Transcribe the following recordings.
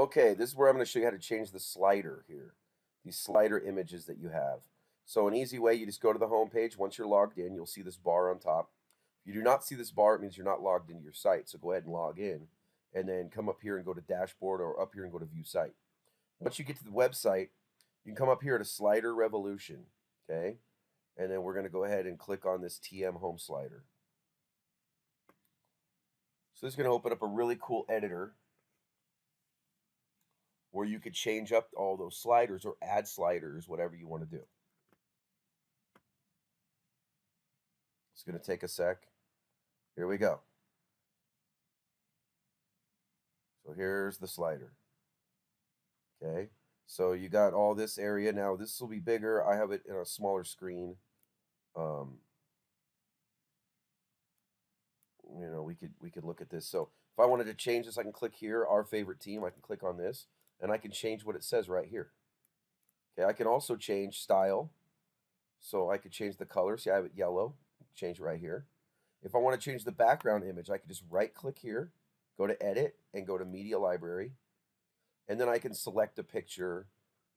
Okay, this is where I'm going to show you how to change the slider here. These slider images that you have. So an easy way, you just go to the home page. Once you're logged in, you'll see this bar on top. If you do not see this bar, it means you're not logged into your site. So go ahead and log in and then come up here and go to dashboard, or up here and go to view site. Once you get to the website, you can come up here to slider revolution, okay? And then we're going to go ahead and click on this TM home slider. So this is going to open up a really cool editor where you could change up all those sliders or add sliders, whatever you want to do. It's going to take a sec. Here we go. So here's the slider. Okay, so you got all this area. Now this will be bigger. I have it in a smaller screen. We could look at this. So if I wanted to change this, I can click here, our favorite team. I can click on this, and I can change what it says right here. Okay, I can also change style. So I could change the color. See, I have it yellow. Change it right here. If I want to change the background image, I can just right click here, go to edit, and go to media library. And then I can select a picture.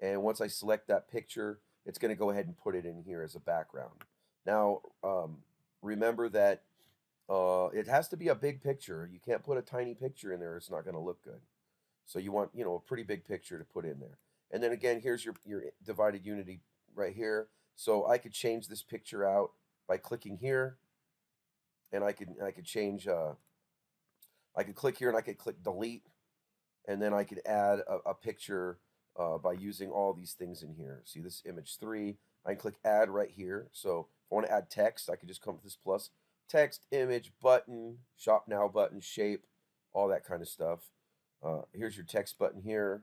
And once I select that picture, it's going to go ahead and put it in here as a background. Now, remember that it has to be a big picture. You can't put a tiny picture in there. It's not going to look good. So you want, a pretty big picture to put in there. And then again, here's your divided unity right here. So I could change this picture out by clicking here, and I could change. I could click here and I could click delete, and then I could add a picture by using all these things in here. See this image 3. I can click add right here. So if I want to add text, I could just come to this plus text, image, button, shop now button, shape, all that kind of stuff. Here's your text button here.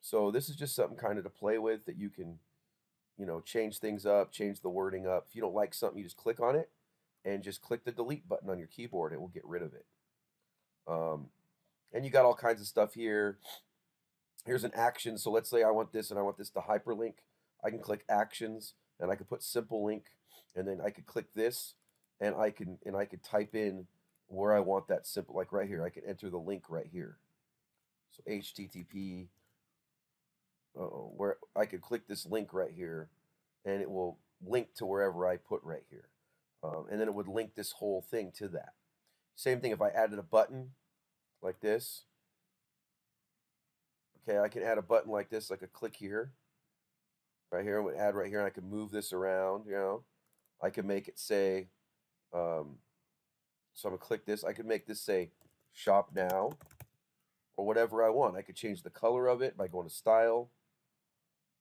So this is just something kind of to play with that you can, change things up, change the wording up. If you don't like something, you just click on it and just click the delete button on your keyboard. It will get rid of it. And you got all kinds of stuff here. Here's an action. So let's say I want this and I want this to hyperlink. I can click actions and I could put simple link, and then I could click this and I could type in where I want that simple, like right here. I can enter the link right here. So HTTP, where I could click this link right here, and it will link to wherever I put right here. And then it would link this whole thing to that. Same thing if I added a button like this. Okay, I can add a button like this, like a click here. Right here, I would add right here, and I can move this around, I can make it say, so I'm gonna click this. I could make this say shop now, or whatever I want. I could change the color of it by going to style.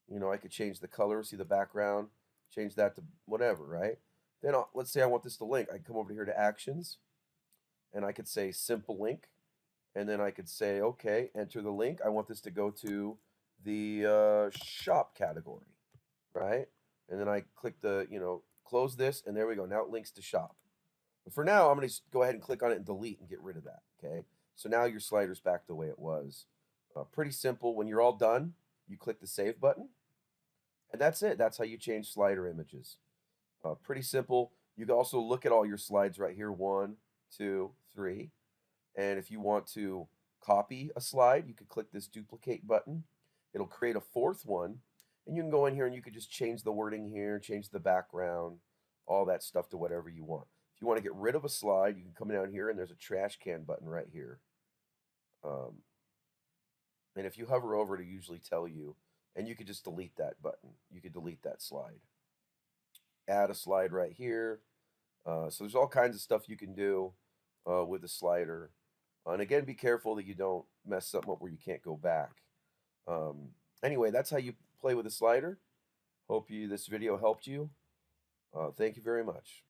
I could change the color, see the background, change that to whatever, right? Then let's say I want this to link. I can come over here to actions, and I could say simple link, and then I could say, okay, enter the link. I want this to go to the shop category, right? And then I click the, close this, and there we go. Now it links to shop. But for now, I'm going to go ahead and click on it and delete and get rid of that, okay? So now your slider's back the way it was. Pretty simple. When you're all done, you click the save button, and that's it. That's how you change slider images. Pretty simple. You can also look at all your slides right here, 1, 2, 3. And if you want to copy a slide, you could click this duplicate button. It'll create a 4th one, and you can go in here and you could just change the wording here, change the background, all that stuff to whatever you want. If you want to get rid of a slide, you can come down here and there's a trash can button right here. And if you hover over, it'll usually tell you, and you could just delete that button. You could delete that slide. Add a slide right here. So there's all kinds of stuff you can do with the slider. And again, be careful that you don't mess something up where you can't go back. Anyway, that's how you play with the slider. Hope this video helped you. Thank you very much.